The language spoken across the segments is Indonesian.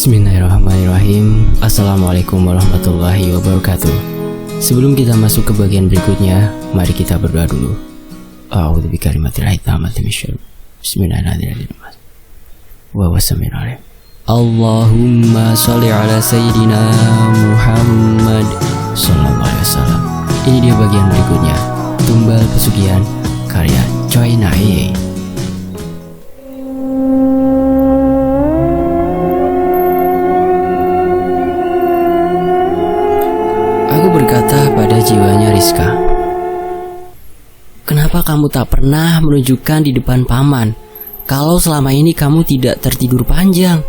Bismillahirrahmanirrahim. Assalamualaikum warahmatullahi wabarakatuh. Sebelum kita masuk ke bagian berikutnya, mari kita berdoa dulu. A'udzu bikalimatillahi tammati min syarri. Bismillahirrahmanirrahim. Wa wasmi'alaihi. Allahumma shalli ala sayyidina Muhammad sallallahu alaihi wasallam. Ini dia bagian berikutnya. Tumbal Pesugihan karya Choi Na-hye. Berkata pada jiwanya Rizka, "Kenapa kamu tak pernah menunjukkan di depan paman kalau selama ini kamu tidak tertidur panjang?"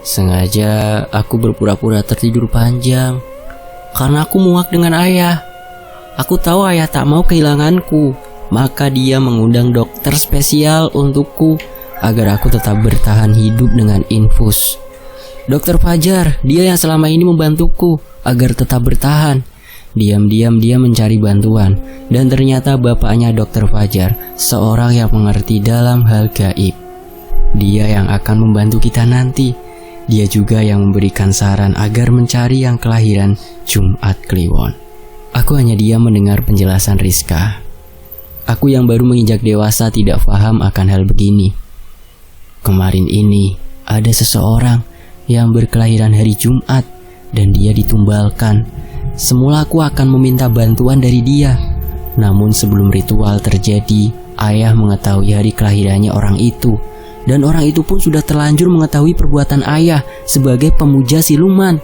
"Sengaja aku berpura-pura tertidur panjang karena aku muak dengan ayah. Aku tahu ayah tak mau kehilanganku, maka dia mengundang dokter spesial untukku agar aku tetap bertahan hidup dengan infus. Dokter Fajar, dia yang selama ini membantuku agar tetap bertahan." Diam-diam dia mencari bantuan, dan ternyata bapaknya Dokter Fajar, seorang yang mengerti dalam hal gaib. Dia yang akan membantu kita nanti. Dia juga yang memberikan saran agar mencari yang kelahiran Jumat Kliwon. Aku hanya diam mendengar penjelasan Rizka. Aku yang baru menginjak dewasa tidak paham akan hal begini. Kemarin ini ada seseorang yang berkelahiran hari Jumat dan dia ditumbalkan. Semula aku akan meminta bantuan dari dia, namun sebelum ritual terjadi, ayah mengetahui hari kelahirannya orang itu, dan orang itu pun sudah terlanjur mengetahui perbuatan ayah sebagai pemuja siluman.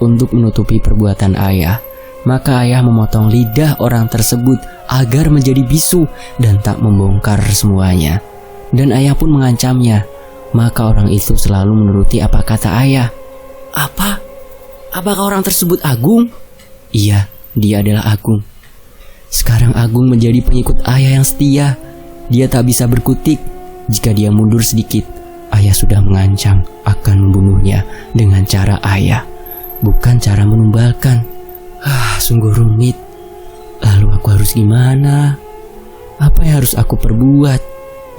Untuk menutupi perbuatan ayah, maka ayah memotong lidah orang tersebut agar menjadi bisu dan tak membongkar semuanya. Dan ayah pun mengancamnya, maka orang itu selalu menuruti apa kata ayah. Apakah orang tersebut Agung? Iya, dia adalah Agung. Sekarang Agung menjadi pengikut ayah yang setia. Dia tak bisa berkutik. Jika dia mundur sedikit, ayah sudah mengancam akan membunuhnya dengan cara ayah, bukan cara menumbalkan. Sungguh rumit. Lalu aku harus gimana? Apa yang harus aku perbuat?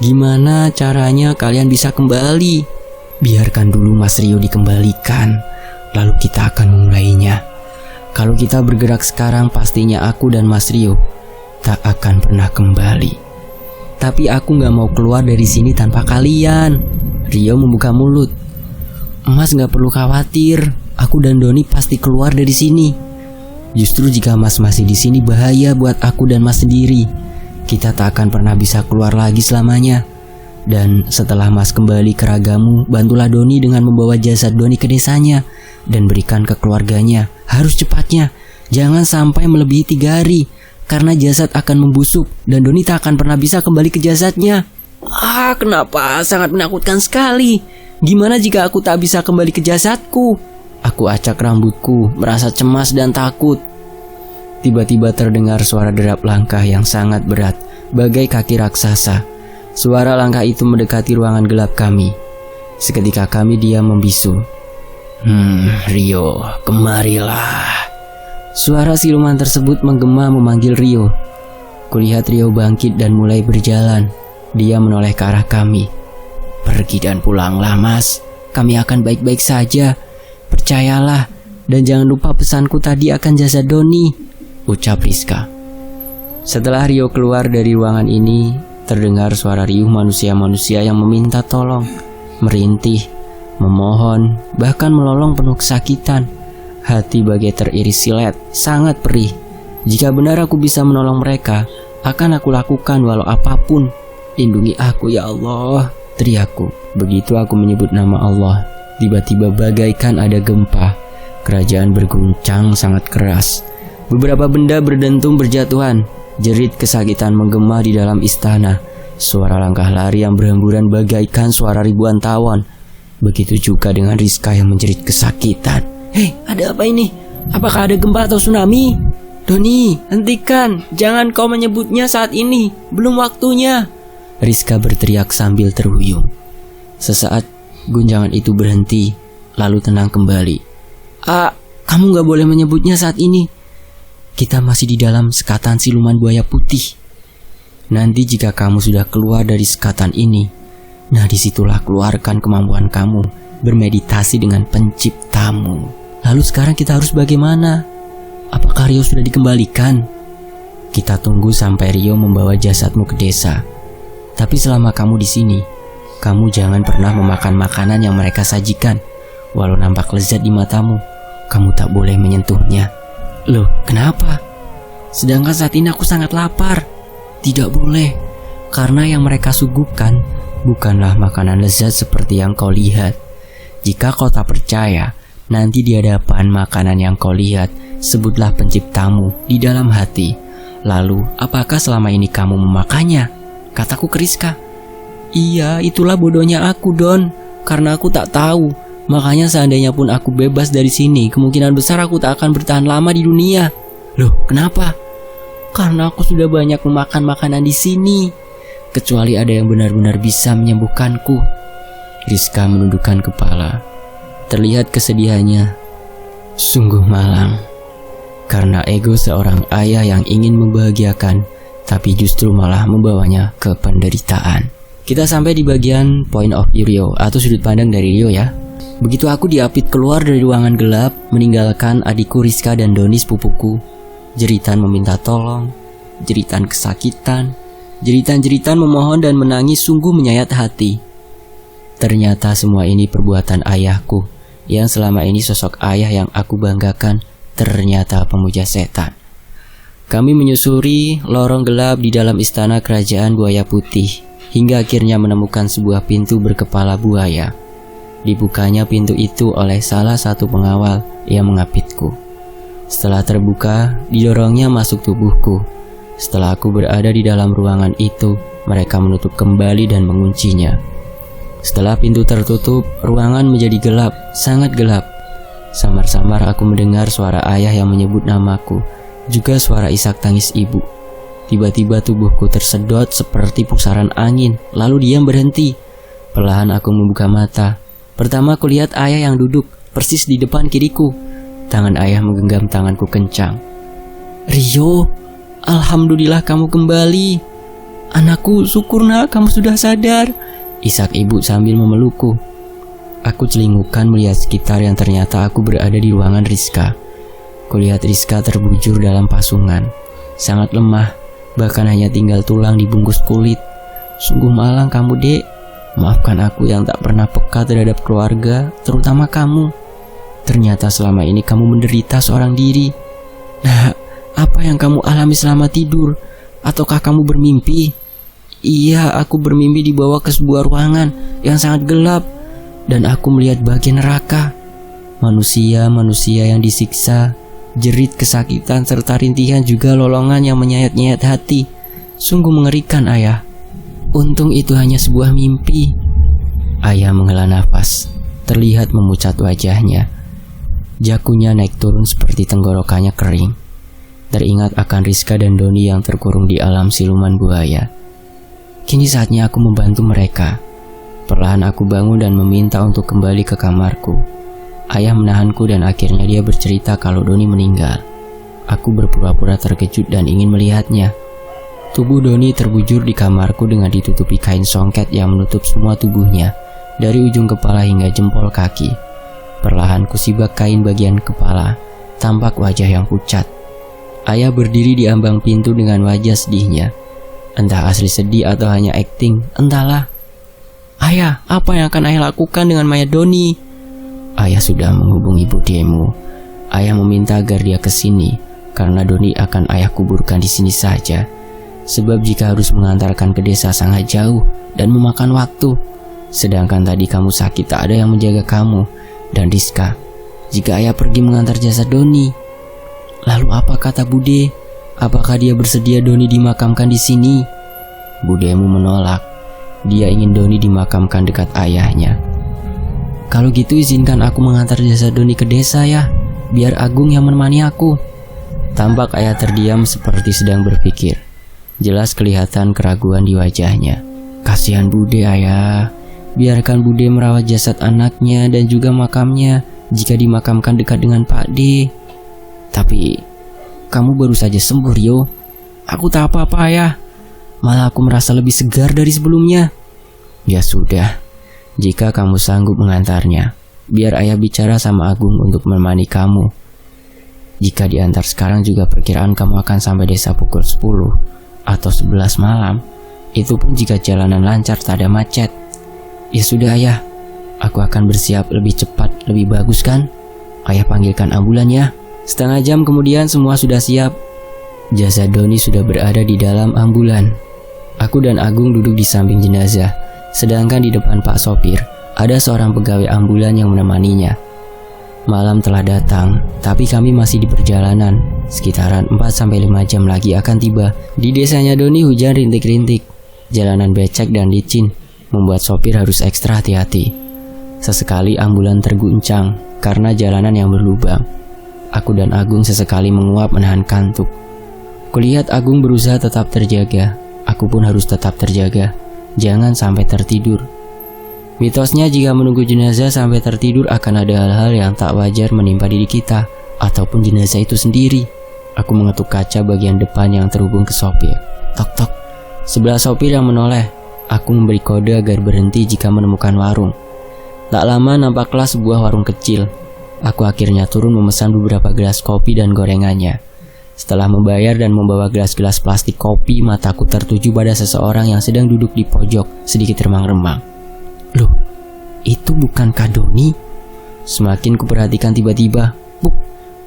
Gimana caranya kalian bisa kembali? Biarkan dulu Mas Rio dikembalikan, lalu kita akan memulainya. Kalau kita bergerak sekarang, pastinya aku dan Mas Rio tak akan pernah kembali. Tapi aku gak mau keluar dari sini tanpa kalian." Rio membuka mulut. "Mas gak perlu khawatir, aku dan Doni pasti keluar dari sini. Justru jika Mas masih di sini bahaya buat aku dan Mas sendiri. Kita tak akan pernah bisa keluar lagi selamanya. Dan setelah Mas kembali ke ragamu, bantulah Doni dengan membawa jasad Doni ke desanya dan berikan ke keluarganya. Harus cepatnya, jangan sampai melebihi 3 hari, karena jasad akan membusuk dan Doni tak akan pernah bisa kembali ke jasadnya." Kenapa? Sangat menakutkan sekali. Gimana jika aku tak bisa kembali ke jasadku? Aku acak rambutku, merasa cemas dan takut. Tiba-tiba terdengar suara derap langkah yang sangat berat, bagai kaki raksasa. Suara langkah itu mendekati ruangan gelap kami. Seketika kami diam membisu. "Rio, kemarilah." Suara siluman tersebut menggema memanggil Rio. Kulihat Rio bangkit dan mulai berjalan. Dia menoleh ke arah kami. "Pergi dan pulanglah, Mas. Kami akan baik-baik saja. Percayalah, dan jangan lupa pesanku tadi akan jasad Doni," ucap Rizka. Setelah Rio keluar dari ruangan ini, terdengar suara riuh manusia-manusia yang meminta tolong, merintih, memohon, bahkan melolong penuh kesakitan. Hati bagai teriris silet, sangat perih. Jika benar aku bisa menolong mereka, akan aku lakukan walau apapun. "Lindungi aku ya Allah," teriakku. Begitu aku menyebut nama Allah, tiba-tiba bagaikan ada gempa. Kerajaan berguncang sangat keras. Beberapa benda berdentum berjatuhan. Jerit kesakitan menggema di dalam istana. Suara langkah lari yang berhamburan bagaikan suara ribuan tawon. Begitu juga dengan Rizka yang menjerit kesakitan. "Hei, ada apa ini? Apakah ada gempa atau tsunami? Doni, hentikan. Jangan kau menyebutnya saat ini. Belum waktunya." Rizka berteriak sambil terhuyung. Sesaat guncangan itu berhenti, lalu tenang kembali. Kamu gak boleh menyebutnya saat ini. Kita masih di dalam sekatan siluman buaya putih. Nanti jika kamu sudah keluar dari sekatan ini, Nah, disitulah keluarkan kemampuan kamu bermeditasi dengan penciptamu. Lalu sekarang kita harus bagaimana? Apakah Rio sudah dikembalikan? Kita tunggu sampai Rio membawa jasadmu ke desa. Tapi selama kamu di sini, kamu jangan pernah memakan makanan yang mereka sajikan. Walau nampak lezat di matamu, kamu tak boleh menyentuhnya. Loh, kenapa? Sedangkan saat ini aku sangat lapar. Tidak boleh, karena yang mereka suguhkan bukanlah makanan lezat seperti yang kau lihat. Jika kau tak percaya, nanti di hadapan makanan yang kau lihat, sebutlah penciptamu di dalam hati. Lalu, apakah selama ini kamu memakannya? Kataku ke Rizka. Iya, itulah bodohnya aku, Don. Karena aku tak tahu. Makanya seandainya pun aku bebas dari sini, kemungkinan besar aku tak akan bertahan lama di dunia. Loh, kenapa? Karena aku sudah banyak memakan makanan di sini. Kecuali ada yang benar-benar bisa menyembuhkanku. Rizka menundukkan kepala. Terlihat kesedihannya. Sungguh malang. Karena ego seorang ayah yang ingin membahagiakan, tapi justru malah membawanya ke penderitaan. Kita sampai di bagian point of view Rio, atau sudut pandang dari Rio ya. Begitu aku diapit keluar dari ruangan gelap, meninggalkan adikku Rizka dan Doni sepupuku. Jeritan meminta tolong, jeritan kesakitan, jeritan-jeritan memohon dan menangis sungguh menyayat hati. Ternyata semua ini perbuatan ayahku, yang selama ini sosok ayah yang aku banggakan, ternyata pemuja setan. Kami menyusuri lorong gelap di dalam istana kerajaan buaya putih, hingga akhirnya menemukan sebuah pintu berkepala buaya. Dibukanya pintu itu oleh salah satu pengawal yang mengapitku. Setelah terbuka, didorongnya masuk tubuhku. Setelah aku berada di dalam ruangan itu, mereka menutup kembali dan menguncinya. Setelah pintu tertutup, ruangan menjadi gelap, sangat gelap. Samar-samar aku mendengar suara ayah yang menyebut namaku, juga suara isak tangis ibu. Tiba-tiba tubuhku tersedot seperti pusaran angin, lalu diam berhenti. Perlahan aku membuka mata. Pertama aku lihat ayah yang duduk persis di depan kiriku. Tangan ayah menggenggam tanganku kencang. Rio, alhamdulillah kamu kembali. Anakku, syukur nak kamu sudah sadar, isak ibu sambil memelukku. Aku celingukan melihat sekitar yang ternyata aku berada di ruangan Rizka. Kulihat Rizka terbujur dalam pasungan, sangat lemah, bahkan hanya tinggal tulang dibungkus kulit. Sungguh malang kamu, Dek. Maafkan aku yang tak pernah peka terhadap keluarga, terutama kamu. Ternyata selama ini kamu menderita seorang diri. Nah, apa yang kamu alami selama tidur? Ataukah kamu bermimpi? Iya, aku bermimpi dibawa ke sebuah ruangan yang sangat gelap, dan aku melihat bagian neraka. Manusia-manusia yang disiksa, jerit kesakitan serta rintihan juga lolongan yang menyayat-nyayat hati. Sungguh mengerikan, ayah. Untung itu hanya sebuah mimpi. Ayah menghela nafas, terlihat memucat wajahnya. Jakunya naik turun seperti tenggorokannya kering. Teringat akan Rizka dan Doni yang terkurung di alam siluman buaya. Kini saatnya aku membantu mereka. Perlahan aku bangun dan meminta untuk kembali ke kamarku. Ayah menahanku dan akhirnya dia bercerita kalau Doni meninggal. Aku berpura-pura terkejut dan ingin melihatnya. Tubuh Doni terbujur di kamarku dengan ditutupi kain songket yang menutup semua tubuhnya, dari ujung kepala hingga jempol kaki. Perlahan kusibak kain bagian kepala, tampak wajah yang pucat. Ayah berdiri di ambang pintu dengan wajah sedihnya. Entah asli sedih atau hanya akting, entahlah. Ayah, apa yang akan ayah lakukan dengan mayat Doni? Ayah sudah menghubungi budemu. Ayah meminta agar dia ke sini, karena Doni akan ayah kuburkan di sini saja. Sebab jika harus mengantarkan ke desa sangat jauh dan memakan waktu. Sedangkan tadi kamu sakit, tak ada yang menjaga kamu dan Rizka. Jika ayah pergi mengantar jasad Doni, lalu apa kata Bude? Apakah dia bersedia Doni dimakamkan di sini? Budemu menolak. Dia ingin Doni dimakamkan dekat ayahnya. Kalau gitu izinkan aku mengantar jasad Doni ke desa ya, biar Agung yang menemani aku. Tampak ayah terdiam seperti sedang berpikir. Jelas kelihatan keraguan di wajahnya. Kasihan Bude, ayah. Biarkan Bude merawat jasad anaknya dan juga makamnya jika dimakamkan dekat dengan Pak D. Tapi kamu baru saja sembuh, Rio. Aku tak apa-apa, ayah. Malah aku merasa lebih segar dari sebelumnya. Ya sudah, jika kamu sanggup mengantarnya, biar ayah bicara sama Agung untuk menemani kamu. Jika diantar sekarang juga perkiraan kamu akan sampai desa pukul 10 atau 11 malam. Itu pun jika jalanan lancar tak ada macet. Ya sudah ayah, aku akan bersiap lebih cepat, lebih bagus kan? Ayah panggilkan ambulan ya. Setengah jam kemudian semua sudah siap. Jasad Doni sudah berada di dalam ambulan. Aku dan Agung duduk di samping jenazah, sedangkan di depan Pak Sopir ada seorang pegawai ambulan yang menemaninya. Malam telah datang, tapi kami masih di perjalanan. Sekitaran 4-5 jam lagi akan tiba. Di desanya Doni hujan rintik-rintik. Jalanan becek dan licin, membuat sopir harus ekstra hati-hati. Sesekali ambulan terguncang karena jalanan yang berlubang. Aku dan Agung sesekali menguap menahan kantuk. Kulihat Agung berusaha tetap terjaga. Aku pun harus tetap terjaga. Jangan sampai tertidur. Mitosnya jika menunggu jenazah sampai tertidur akan ada hal-hal yang tak wajar menimpa diri kita ataupun jenazah itu sendiri. Aku mengetuk kaca bagian depan yang terhubung ke sopir. Tok-tok. Sebelah sopir yang menoleh. Aku memberi kode agar berhenti jika menemukan warung. Tak lama nampaklah sebuah warung kecil. Aku akhirnya turun memesan beberapa gelas kopi dan gorengannya. Setelah membayar dan membawa gelas-gelas plastik kopi, mataku tertuju pada seseorang yang sedang duduk di pojok sedikit remang-remang. Loh, itu bukan Kak Doni? Semakin kuperhatikan tiba-tiba,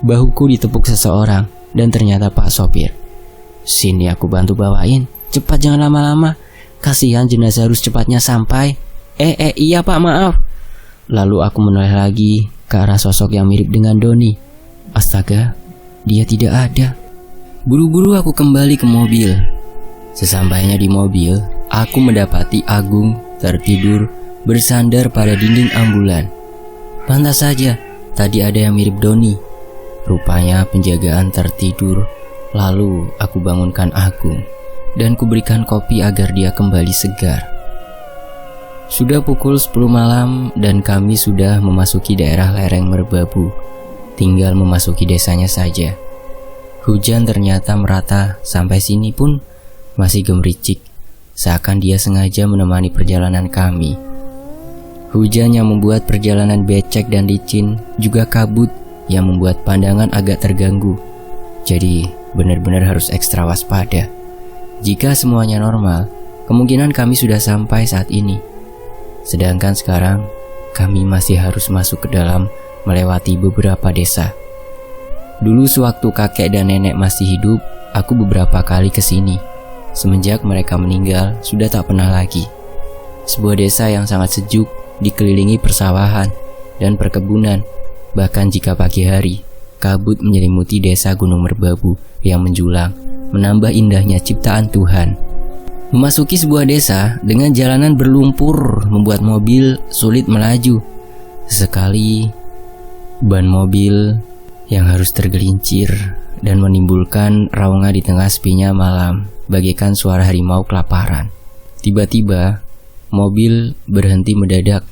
bahuku ditepuk seseorang dan ternyata Pak Sopir. Sini aku bantu bawain, cepat jangan lama-lama. Kasihan jenazah harus cepatnya sampai. Iya Pak, maaf. Lalu aku menoleh lagi ke arah sosok yang mirip dengan Doni. Astaga, dia tidak ada. Buru-buru aku kembali ke mobil. Sesampainya di mobil, aku mendapati Agung tertidur bersandar pada dinding ambulan. Pantas saja, tadi ada yang mirip Doni. Rupanya penjagaan tertidur. Lalu aku bangunkan Agung dan kuberikan kopi agar dia kembali segar. Sudah pukul 10 malam dan kami sudah memasuki daerah lereng Merbabu. Tinggal memasuki desanya saja. Hujan ternyata merata sampai sini pun masih gemericik, seakan dia sengaja menemani perjalanan kami. Hujan yang membuat perjalanan becek dan licin, juga kabut yang membuat pandangan agak terganggu. Jadi benar-benar harus ekstra waspada. Jika semuanya normal, kemungkinan kami sudah sampai saat ini. Sedangkan sekarang, kami masih harus masuk ke dalam melewati beberapa desa. Dulu sewaktu kakek dan nenek masih hidup, aku beberapa kali ke sini. Semenjak mereka meninggal, sudah tak pernah lagi. Sebuah desa yang sangat sejuk, dikelilingi persawahan dan perkebunan. Bahkan jika pagi hari, kabut menyelimuti desa Gunung Merbabu yang menjulang, menambah indahnya ciptaan Tuhan. Memasuki sebuah desa dengan jalanan berlumpur membuat mobil sulit melaju. Sesekali, ban mobil yang harus tergelincir dan menimbulkan raungan di tengah sepinya malam, bagaikan suara harimau kelaparan. Tiba-tiba, mobil berhenti mendadak,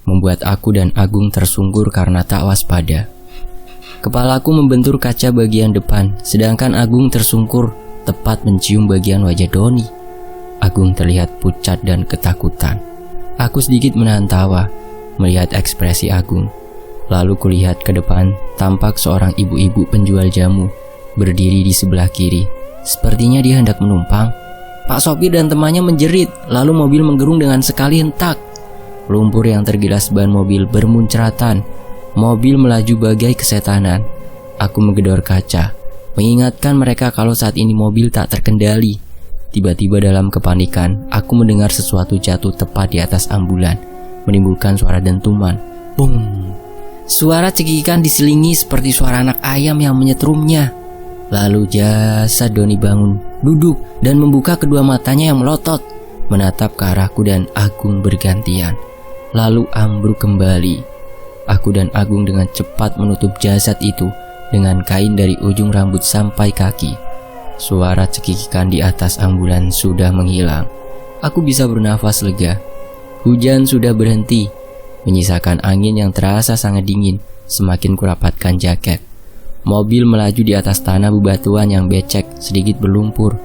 membuat aku dan Agung tersungkur karena tak waspada. Kepalaku membentur kaca bagian depan, sedangkan Agung tersungkur tepat mencium bagian wajah Doni. Agung terlihat pucat dan ketakutan. Aku sedikit menahan tawa melihat ekspresi Agung. Lalu kulihat ke depan, tampak seorang ibu-ibu penjual jamu berdiri di sebelah kiri. Sepertinya dia hendak menumpang. Pak sopir dan temannya menjerit, lalu mobil menggerung dengan sekali hentak. Lumpur yang tergilas ban mobil bermuncratan. Mobil melaju bagai kesetanan. Aku menggedor kaca, mengingatkan mereka kalau saat ini mobil tak terkendali. Tiba-tiba dalam kepanikan, aku mendengar sesuatu jatuh tepat di atas ambulan, menimbulkan suara dentuman. Bung! Suara cekikikan diselingi seperti suara anak ayam yang menyetrumnya. Lalu jasad Doni bangun, duduk, dan membuka kedua matanya yang melotot, menatap ke arahku dan Agung bergantian. Lalu ambruk kembali. Aku dan Agung dengan cepat menutup jasad itu dengan kain dari ujung rambut sampai kaki. Suara cekikikan di atas ambulan sudah menghilang. Aku bisa bernafas lega. Hujan sudah berhenti, menyisakan angin yang terasa sangat dingin. Semakin kurapatkan jaket. Mobil melaju di atas tanah bebatuan yang becek, sedikit berlumpur.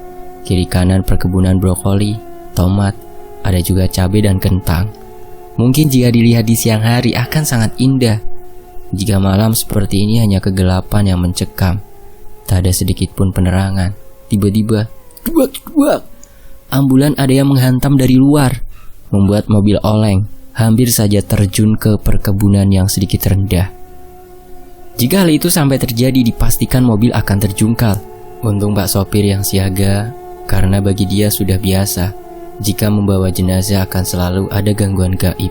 Kiri kanan perkebunan brokoli, tomat, Ada juga cabai dan kentang. Mungkin jika dilihat di siang hari akan sangat indah. Jika malam seperti ini hanya kegelapan yang mencekam. Tak ada sedikit pun penerangan. Tiba-tiba, duak. Ambulan ada yang menghantam dari luar, membuat mobil oleng, hampir saja terjun ke perkebunan yang sedikit rendah. Jika hal itu sampai terjadi, dipastikan mobil akan terjungkal. Untung Pak sopir yang siaga, karena bagi dia sudah biasa, jika membawa jenazah akan selalu ada gangguan gaib.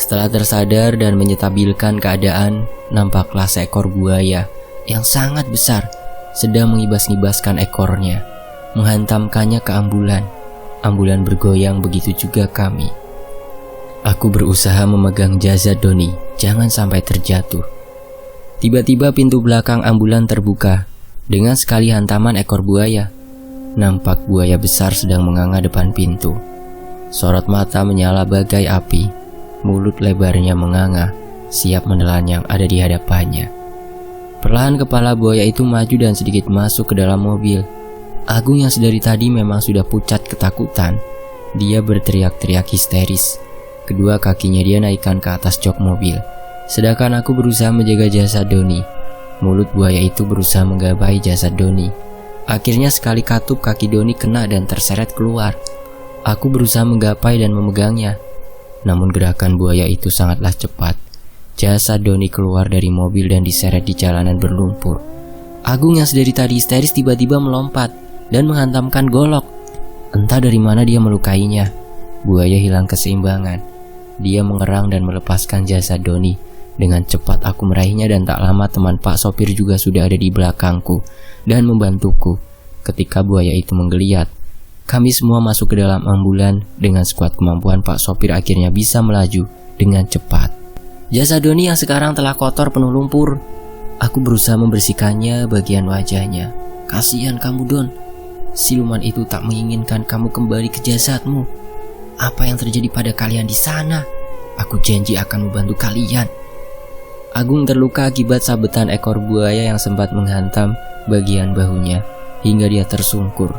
Setelah tersadar dan menyetabilkan keadaan, nampaklah seekor buaya yang sangat besar sedang mengibas-ngibaskan ekornya, menghantamkannya ke ambulan. Ambulan bergoyang, begitu juga kami. Aku berusaha memegang jasad Doni, jangan sampai terjatuh. Tiba-tiba pintu belakang ambulan terbuka. Dengan sekali hantaman ekor buaya, nampak buaya besar sedang menganga depan pintu. Sorot mata menyala bagai api, mulut lebarnya menganga, siap menelan yang ada di hadapannya. Perlahan kepala buaya itu maju dan sedikit masuk ke dalam mobil. Agung yang sedari tadi memang sudah pucat ketakutan. Dia berteriak-teriak histeris. Kedua kakinya dia naikkan ke atas jok mobil, sedangkan aku berusaha menjaga jasad Doni. Mulut buaya itu berusaha menggapai jasad Doni. Akhirnya sekali katup kaki Doni kena dan terseret keluar. Aku berusaha menggapai dan memegangnya. Namun gerakan buaya itu sangatlah cepat. Jasad Doni keluar dari mobil dan diseret di jalanan berlumpur. Agung yang sedari tadi histeris tiba-tiba melompat dan menghantamkan golok. Entah dari mana dia melukainya. Buaya hilang keseimbangan. Dia mengerang dan melepaskan jasad Doni. Dengan cepat aku meraihnya dan tak lama teman Pak sopir juga sudah ada di belakangku dan membantuku. Ketika buaya itu menggeliat, kami semua masuk ke dalam ambulan. Dengan sekuat kemampuan Pak sopir akhirnya bisa melaju dengan cepat. Jasad Doni yang sekarang telah kotor penuh lumpur. Aku berusaha membersihkannya bagian wajahnya. Kasihan kamu Don, siluman itu tak menginginkan kamu kembali ke jasadmu. Apa yang terjadi pada kalian di sana? Aku janji akan membantu kalian. Agung terluka akibat sabetan ekor buaya yang sempat menghantam bagian bahunya hingga dia tersungkur,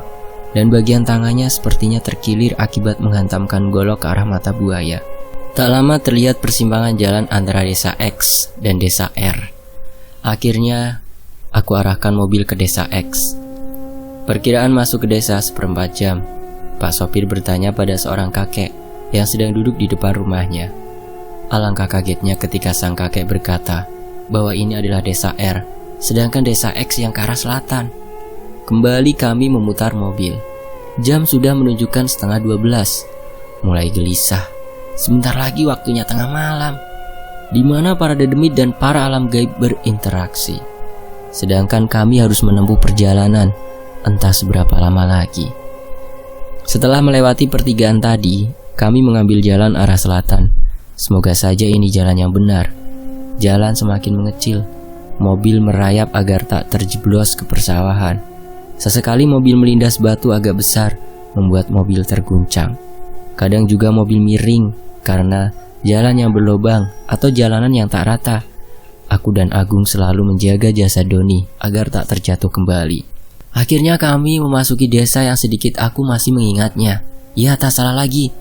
dan bagian tangannya sepertinya terkilir akibat menghantamkan golok ke arah mata buaya. Tak lama terlihat persimpangan jalan antara desa X dan desa R. Akhirnya aku arahkan mobil ke desa X. Perkiraan masuk ke desa 1/4 jam. Pak sopir bertanya pada seorang kakek yang sedang duduk di depan rumahnya. Alangkah kagetnya ketika sang kakek berkata bahwa ini adalah desa R, sedangkan desa X yang ke arah selatan. Kembali kami memutar mobil. Jam sudah menunjukkan 11:30. Mulai gelisah. Sebentar lagi waktunya tengah malam, di mana para dedemit dan para alam gaib berinteraksi. Sedangkan kami harus menempuh perjalanan entah seberapa lama lagi. Setelah melewati pertigaan tadi, kami mengambil jalan arah selatan. Semoga saja ini jalan yang benar. Jalan semakin mengecil. Mobil merayap agar tak terjeblos ke persawahan. Sesekali mobil melindas batu agak besar, membuat mobil terguncang. Kadang juga mobil miring karena jalan yang berlobang atau jalanan yang tak rata. Aku dan Agung selalu menjaga jasad Doni agar tak terjatuh kembali. Akhirnya kami memasuki desa yang sedikit aku masih mengingatnya. Ya, tak salah lagi.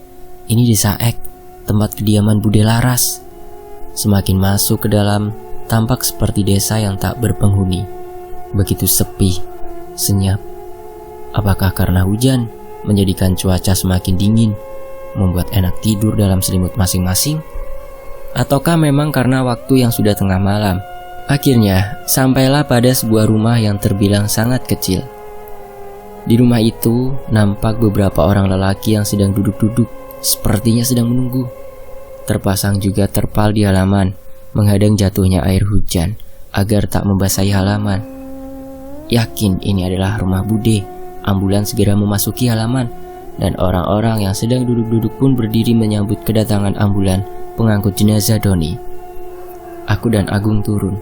Ini desa Ek, tempat kediaman Bude Laras. Semakin masuk ke dalam, tampak seperti desa yang tak berpenghuni. Begitu sepi, senyap. Apakah karena hujan menjadikan cuaca semakin dingin, membuat enak tidur dalam selimut masing-masing? Ataukah memang karena waktu yang sudah tengah malam? Akhirnya, sampailah pada sebuah rumah yang terbilang sangat kecil. Di rumah itu, nampak beberapa orang lelaki yang sedang duduk-duduk, sepertinya sedang menunggu. Terpasang juga terpal di halaman, menghadang jatuhnya air hujan, agar tak membasahi halaman. Yakin ini adalah rumah Bude. Ambulan segera memasuki halaman, dan orang-orang yang sedang duduk-duduk pun berdiri menyambut kedatangan ambulan pengangkut jenazah Doni. Aku dan Agung turun.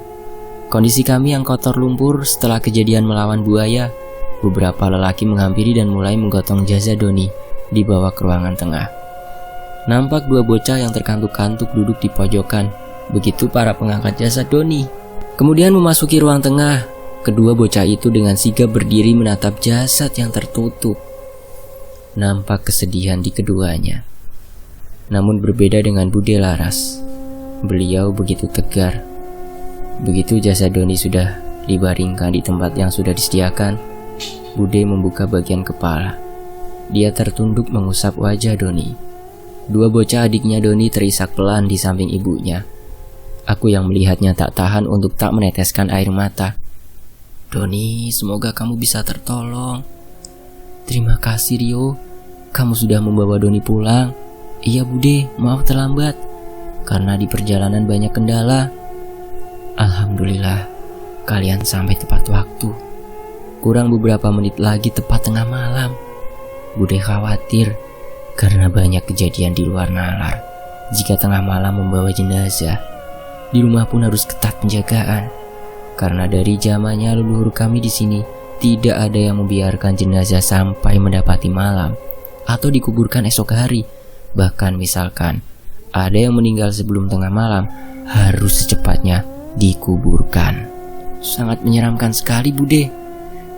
Kondisi kami yang kotor lumpur setelah kejadian melawan buaya. Beberapa lelaki menghampiri dan mulai menggotong jenazah Doni dibawa ke ruangan tengah. Nampak dua bocah yang terkantuk-kantuk duduk di pojokan. Begitu para pengangkat jasad Doni. Kemudian memasuki ruang tengah. Kedua bocah itu dengan sigap berdiri menatap jasad yang tertutup. Nampak kesedihan di keduanya. Namun berbeda dengan Bude Laras. Beliau begitu tegar. Begitu jasad Doni sudah dibaringkan di tempat yang sudah disediakan, Bude membuka bagian kepala. Dia tertunduk mengusap wajah Doni. Dua bocah adiknya Doni terisak pelan di samping ibunya. Aku yang melihatnya tak tahan untuk tak meneteskan air mata. Doni, semoga kamu bisa tertolong. Terima kasih Rio, kamu sudah membawa Doni pulang. Iya Bude, maaf terlambat karena di perjalanan banyak kendala. Alhamdulillah, kalian sampai tepat waktu. Kurang beberapa menit lagi tepat tengah malam. Bude khawatir karena banyak kejadian di luar nalar. Jika tengah malam membawa jenazah, di rumah pun harus ketat penjagaan. Karena dari zamannya leluhur kami di sini, tidak ada yang membiarkan jenazah sampai mendapati malam atau dikuburkan esok hari. Bahkan misalkan ada yang meninggal sebelum tengah malam, harus secepatnya dikuburkan. Sangat menyeramkan sekali Bude.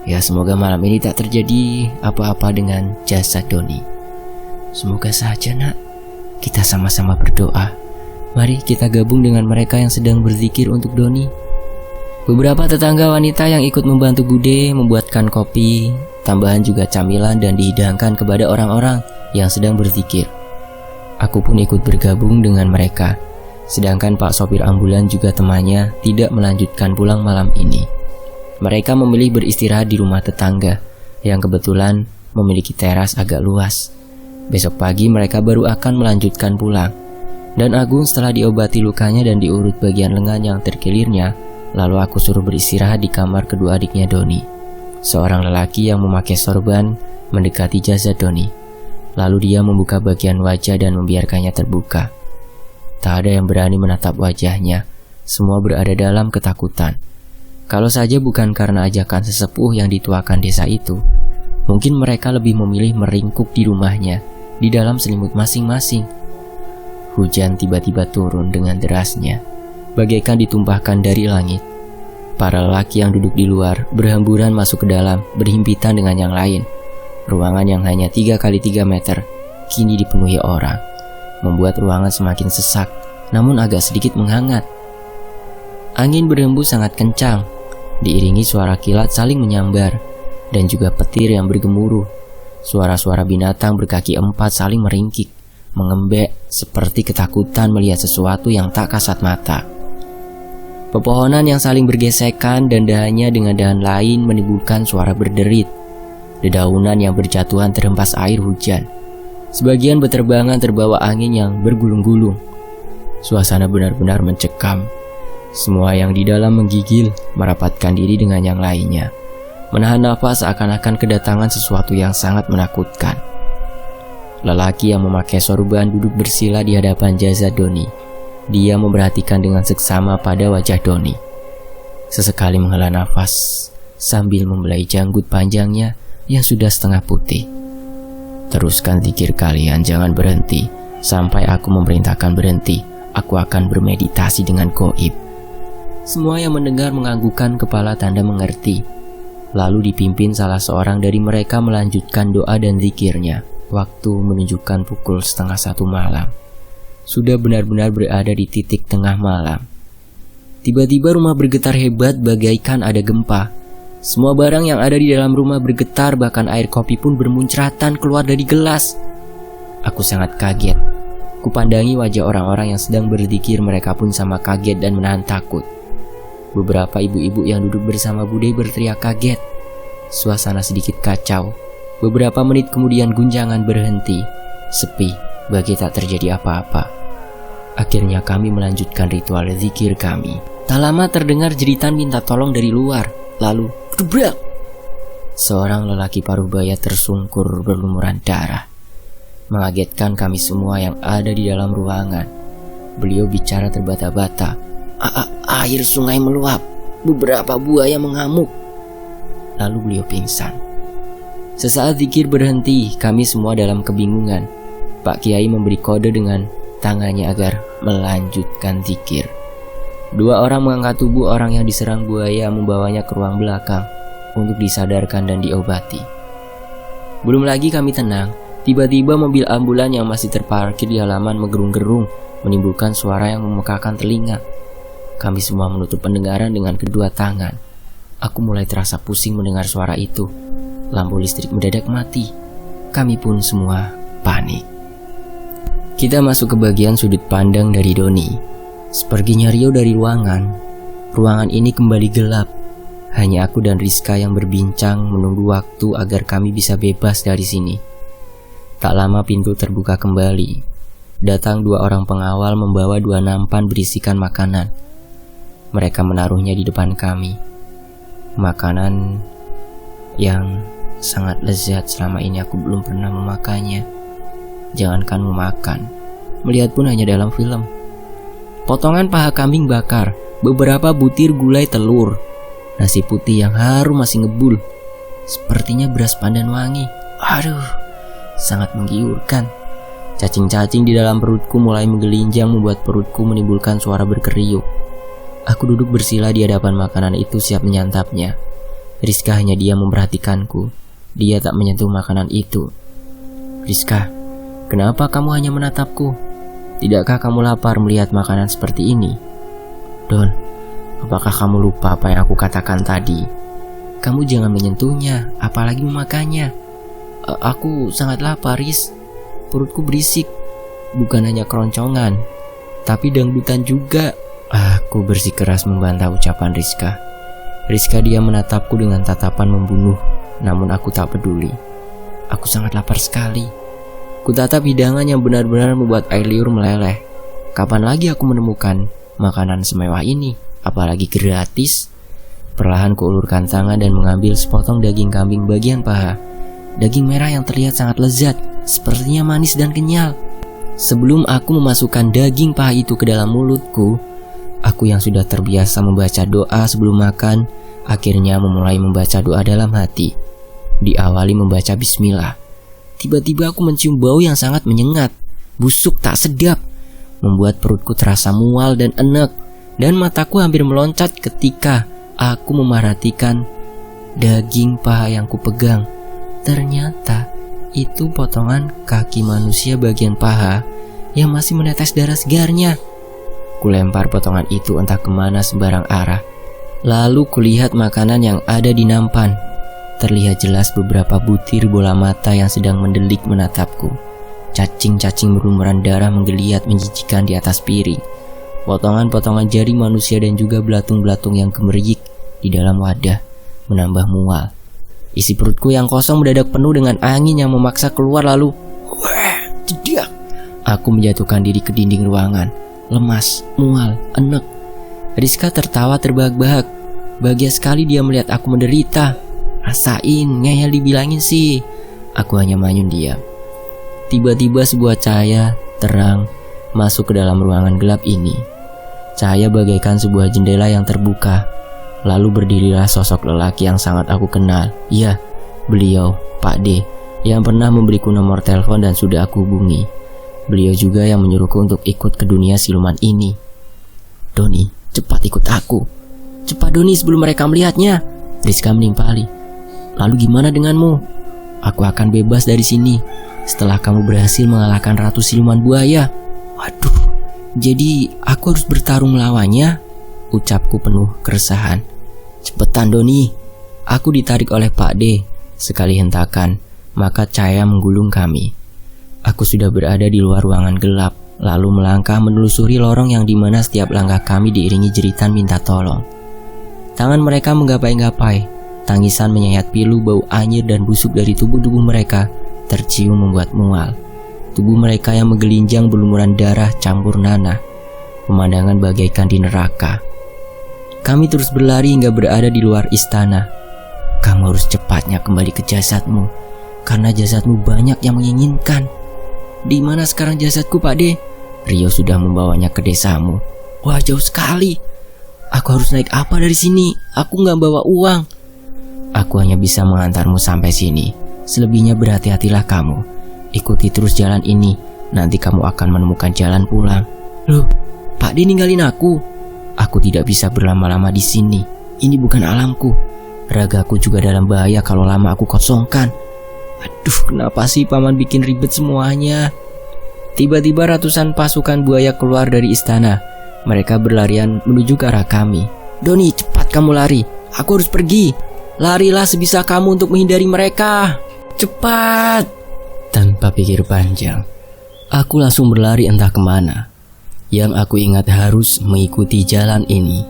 Ya, semoga malam ini tak terjadi apa-apa dengan jasad Doni. Semoga saja nak. Kita sama-sama berdoa. Mari kita gabung dengan mereka yang sedang berzikir untuk Doni. Beberapa tetangga wanita yang ikut membantu Bude membuatkan kopi, tambahan juga camilan dan dihidangkan kepada orang-orang yang sedang berzikir. Aku pun ikut bergabung dengan mereka. Sedangkan Pak sopir ambulan juga temannya tidak melanjutkan pulang malam ini. Mereka memilih beristirahat di rumah tetangga yang kebetulan memiliki teras agak luas. Besok pagi mereka baru akan melanjutkan pulang. Dan Agung setelah diobati lukanya dan diurut bagian lengan yang terkilirnya, lalu aku suruh beristirahat di kamar kedua adiknya Doni. Seorang lelaki yang memakai sorban mendekati jasad Doni. Lalu dia membuka bagian wajah dan membiarkannya terbuka. Tak ada yang berani menatap wajahnya. Semua berada dalam ketakutan. Kalau saja bukan karena ajakan sesepuh yang dituakan desa itu, mungkin mereka lebih memilih meringkuk di rumahnya, di dalam selimut masing-masing. Hujan tiba-tiba turun dengan derasnya, bagaikan ditumpahkan dari langit. Para lelaki yang duduk di luar berhamburan masuk ke dalam, berhimpitan dengan yang lain. Ruangan yang hanya 3x3 meter kini dipenuhi orang, membuat ruangan semakin sesak, namun agak sedikit menghangat. Angin berhembus sangat kencang, diiringi suara kilat saling menyambar, dan juga petir yang bergemuruh. Suara-suara binatang berkaki empat saling meringkik, mengembek seperti ketakutan melihat sesuatu yang tak kasat mata. Pepohonan yang saling bergesekan dan dahannya dengan dahan lain menimbulkan suara berderit. Dedaunan yang berjatuhan terhempas air hujan. Sebagian beterbangan terbawa angin yang bergulung-gulung. Suasana benar-benar mencekam. Semua yang di dalam menggigil, merapatkan diri dengan yang lainnya, menahan nafas seakan-akan kedatangan sesuatu yang sangat menakutkan. Lelaki yang memakai sorban duduk bersila di hadapan jasad Doni. Dia memperhatikan dengan seksama pada wajah Doni. Sesekali menghela nafas sambil membelai janggut panjangnya yang sudah setengah putih. Teruskan zikir kalian, jangan berhenti. Sampai aku memerintahkan berhenti, aku akan bermeditasi dengan gaib. Semua yang mendengar menganggukkan kepala tanda mengerti. Lalu dipimpin salah seorang dari mereka melanjutkan doa dan zikirnya. Waktu menunjukkan pukul 12:30 malam. Sudah benar-benar berada di titik tengah malam. Tiba-tiba rumah bergetar hebat bagaikan ada gempa. Semua barang yang ada di dalam rumah bergetar, bahkan air kopi pun bermuncratan keluar dari gelas. Aku sangat kaget. Kupandangi wajah orang-orang yang sedang berzikir, mereka pun sama kaget dan menahan takut. Beberapa ibu-ibu yang duduk bersama Bude berteriak kaget. Suasana sedikit kacau. Beberapa menit kemudian gunjangan berhenti. Sepi, bagai tak terjadi apa-apa. Akhirnya kami melanjutkan ritual zikir kami. Tak lama terdengar jeritan minta tolong dari luar. Lalu, gebrak! Seorang lelaki paruh baya tersungkur berlumuran darah. Mengagetkan kami semua yang ada di dalam ruangan. Beliau bicara terbata-bata. Air sungai meluap, beberapa buaya mengamuk. Lalu beliau pingsan. Sesaat zikir berhenti, kami semua dalam kebingungan. Pak Kiai memberi kode dengan tangannya agar melanjutkan zikir. Dua orang mengangkat tubuh orang yang diserang buaya, membawanya ke ruang belakang untuk disadarkan dan diobati. Belum lagi kami tenang, tiba-tiba mobil ambulan yang masih terparkir di halaman menggerung-gerung, menimbulkan suara yang memekakan telinga. Kami semua menutup pendengaran dengan kedua tangan. Aku mulai terasa pusing mendengar suara itu. Lampu listrik mendadak mati. Kami pun semua panik. Kita masuk ke bagian sudut pandang dari Doni. Seperginya Rio dari ruangan. Ruangan ini kembali gelap. Hanya aku dan Rizka yang berbincang menunggu waktu agar kami bisa bebas dari sini. Tak lama pintu terbuka kembali. Datang 2 orang pengawal membawa 2 nampan berisikan makanan. Mereka menaruhnya di depan kami. Makanan yang sangat lezat, selama ini aku belum pernah memakannya. Jangankan memakan, melihat pun hanya dalam film. Potongan paha kambing bakar, beberapa butir gulai telur, nasi putih yang harum masih ngebul. Sepertinya beras pandan wangi. Aduh, sangat menggiurkan. Cacing-cacing di dalam perutku mulai menggelinjang, membuat perutku menimbulkan suara berkeriuk. Aku duduk bersila di hadapan makanan itu siap menyantapnya. Rizka hanya diam memperhatikanku. Dia tak menyentuh makanan itu. Rizka, kenapa kamu hanya menatapku? Tidakkah kamu lapar melihat makanan seperti ini? Don, apakah kamu lupa apa yang aku katakan tadi? Kamu jangan menyentuhnya, apalagi memakannya. Aku sangat lapar, Riz. Perutku berisik. Bukan hanya keroncongan, tapi dangdutan juga. Aku bersikeras membantah ucapan Rizka. Rizka dia menatapku dengan tatapan membunuh. Namun aku tak peduli. Aku sangat lapar sekali. Kutatap hidangan yang benar-benar membuat air liur meleleh. Kapan lagi aku menemukan makanan semewah ini, apalagi gratis? Perlahan kuulurkan tangan dan mengambil sepotong daging kambing bagian paha. Daging merah yang terlihat sangat lezat, sepertinya manis dan kenyal. Sebelum aku memasukkan daging paha itu ke dalam mulutku, aku yang sudah terbiasa membaca doa sebelum makan, akhirnya memulai membaca doa dalam hati. Diawali membaca bismillah. Tiba-tiba aku mencium bau yang sangat menyengat, busuk tak sedap, membuat perutku terasa mual dan enek, dan mataku hampir meloncat ketika aku memerhatikan daging paha yang kupegang. Ternyata itu potongan kaki manusia bagian paha yang masih menetes darah segarnya. Kulempar potongan itu entah kemana sembarang arah. Lalu kulihat makanan yang ada di nampan. Terlihat jelas beberapa butir bola mata yang sedang mendelik menatapku. Cacing-cacing berlumuran darah menggeliat menjijikan di atas piring. Potongan-potongan jari manusia dan juga belatung-belatung yang gemericik di dalam wadah menambah mual. Isi perutku yang kosong mendadak penuh dengan angin yang memaksa keluar lalu jedak. Aku menjatuhkan diri ke dinding ruangan. Lemas, mual, enek. Rizka tertawa terbahak-bahak. Bahagia sekali dia melihat aku menderita. Rasain, ngeyel dibilangin sih. Aku hanya manyun diam. Tiba-tiba sebuah cahaya terang masuk ke dalam ruangan gelap ini. Cahaya bagaikan sebuah jendela yang terbuka. Lalu berdirilah sosok lelaki yang sangat aku kenal. Iya, beliau, Pak D, yang pernah memberiku nomor telepon dan sudah aku hubungi. Beliau juga yang menyuruhku untuk ikut ke dunia siluman ini. Doni, cepat ikut aku. Cepat Doni sebelum mereka melihatnya. Rizka menimpali. Lalu gimana denganmu? Aku akan bebas dari sini setelah kamu berhasil mengalahkan Ratu Siluman Buaya. Waduh, jadi aku harus bertarung melawannya? Ucapku penuh keresahan. Cepetan Doni. Aku ditarik oleh Pak D. Sekali hentakan, maka cahaya menggulung kami. Aku sudah berada di luar ruangan gelap, lalu melangkah menelusuri lorong yang dimana setiap langkah kami diiringi jeritan minta tolong. Tangan mereka menggapai-gapai. Tangisan menyayat pilu, bau anyir dan busuk dari tubuh-tubuh mereka tercium membuat mual. Tubuh mereka yang menggelinjang berlumuran darah campur nanah. Pemandangan bagaikan di neraka. Kami terus berlari hingga berada di luar istana. Kamu harus cepatnya kembali ke jasadmu, karena jasadmu banyak yang menginginkan. Di mana sekarang jasadku, Pak D? Rio sudah membawanya ke desamu. Wah, jauh sekali. Aku harus naik apa dari sini? Aku nggak bawa uang. Aku hanya bisa mengantarmu sampai sini. Selebihnya berhati-hatilah kamu. Ikuti terus jalan ini. Nanti kamu akan menemukan jalan pulang. Loh, Pak D ninggalin aku. Aku tidak bisa berlama-lama di sini. Ini bukan alamku. Ragaku juga dalam bahaya kalau lama aku kosongkan. Aduh, kenapa sih paman bikin ribet semuanya? Tiba-tiba ratusan pasukan buaya keluar dari istana. Mereka berlarian menuju ke arah kami. Doni, cepat kamu lari. Aku harus pergi. Larilah sebisa kamu untuk menghindari mereka. Cepat. Tanpa pikir panjang, aku langsung berlari entah kemana. Yang aku ingat harus mengikuti jalan ini.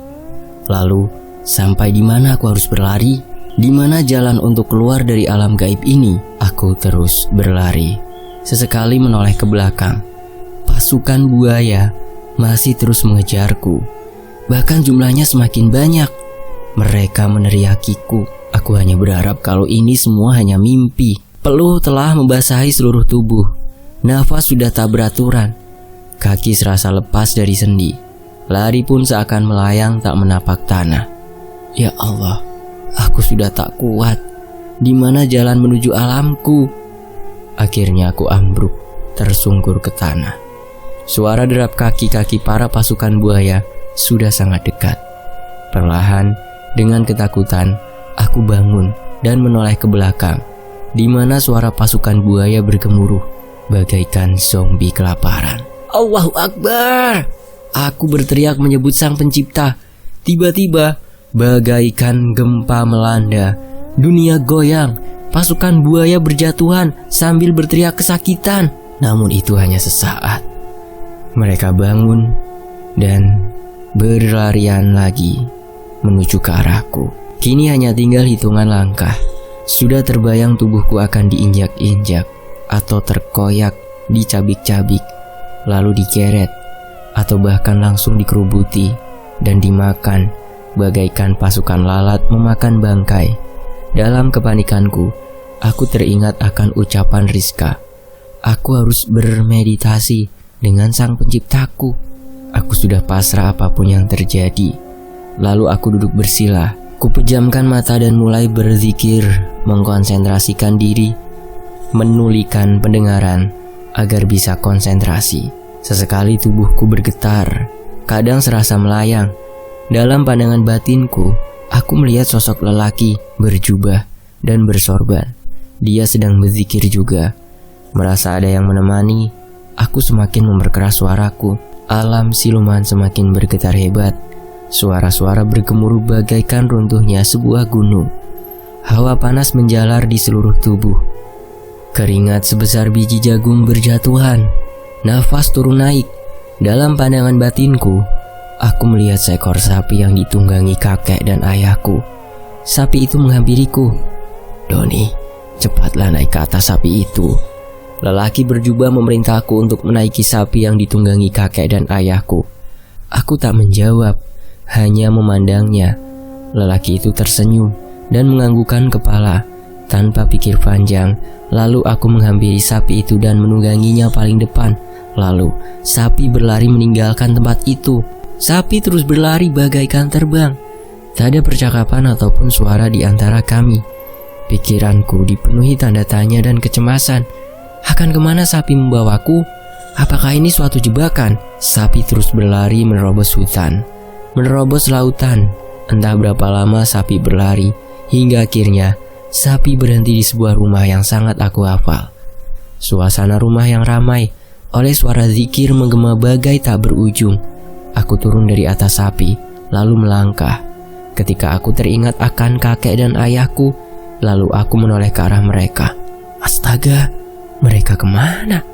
Lalu, sampai di mana aku harus berlari? Di mana jalan untuk keluar dari alam gaib ini? Aku terus berlari. Sesekali menoleh ke belakang. Pasukan buaya masih terus mengejarku. Bahkan jumlahnya semakin banyak. Mereka meneriakiku. Aku hanya berharap kalau ini semua hanya mimpi. Peluh telah membasahi seluruh tubuh. Nafas sudah tak beraturan. Kaki serasa lepas dari sendi. Lari pun seakan melayang tak menapak tanah. Ya Allah, aku sudah tak kuat. Di mana jalan menuju alamku? Akhirnya aku ambruk, tersungkur ke tanah. Suara derap kaki-kaki para pasukan buaya sudah sangat dekat. Perlahan, dengan ketakutan, aku bangun dan menoleh ke belakang, di mana suara pasukan buaya bergemuruh bagaikan zombie kelaparan. Allahu Akbar! Aku berteriak menyebut Sang Pencipta. Tiba-tiba, bagaikan gempa melanda. Dunia goyang, pasukan buaya berjatuhan sambil berteriak kesakitan. Namun itu hanya sesaat. Mereka bangun dan berlarian lagi menuju ke arahku. Kini hanya tinggal hitungan langkah. Sudah terbayang tubuhku akan diinjak-injak atau terkoyak, dicabik-cabik, lalu digeret, atau bahkan langsung dikerubuti dan dimakan bagaikan pasukan lalat memakan bangkai. Dalam kepanikanku, aku teringat akan ucapan Rizka. Aku harus bermeditasi dengan Sang Penciptaku. Aku sudah pasrah apapun yang terjadi. Lalu aku duduk bersila. Kupejamkan mata dan mulai berzikir, mengkonsentrasikan diri, menulikan pendengaran agar bisa konsentrasi. Sesekali tubuhku bergetar, kadang serasa melayang. Dalam pandangan batinku, aku melihat sosok lelaki berjubah dan bersorban. Dia sedang berzikir juga. Merasa ada yang menemani, aku semakin memperkeras suaraku. Alam siluman semakin bergetar hebat. Suara-suara bergemuruh bagaikan runtuhnya sebuah gunung. Hawa panas menjalar di seluruh tubuh. Keringat sebesar biji jagung berjatuhan. Nafas turun naik. Dalam pandangan batinku, aku melihat seekor sapi yang ditunggangi kakek dan ayahku. Sapi itu menghampiriku. Doni, cepatlah naik ke atas sapi itu. Lelaki berjubah memerintahku untuk menaiki sapi yang ditunggangi kakek dan ayahku. Aku tak menjawab, hanya memandangnya. Lelaki itu tersenyum dan menganggukkan kepala tanpa pikir panjang. Lalu aku menghampiri sapi itu dan menungganginya paling depan. Lalu sapi berlari meninggalkan tempat itu. Sapi terus berlari bagaikan terbang. Tak ada percakapan ataupun suara di antara kami. Pikiranku dipenuhi tanda tanya dan kecemasan. Akan kemana sapi membawaku? Apakah ini suatu jebakan? Sapi terus berlari menerobos hutan, menerobos lautan. Entah berapa lama sapi berlari, hingga akhirnya sapi berhenti di sebuah rumah yang sangat aku hafal. Suasana rumah yang ramai oleh suara zikir menggema bagai tak berujung. Aku turun dari atas sapi, lalu melangkah. Ketika aku teringat akan kakek dan ayahku, lalu aku menoleh ke arah mereka. Astaga, mereka kemana?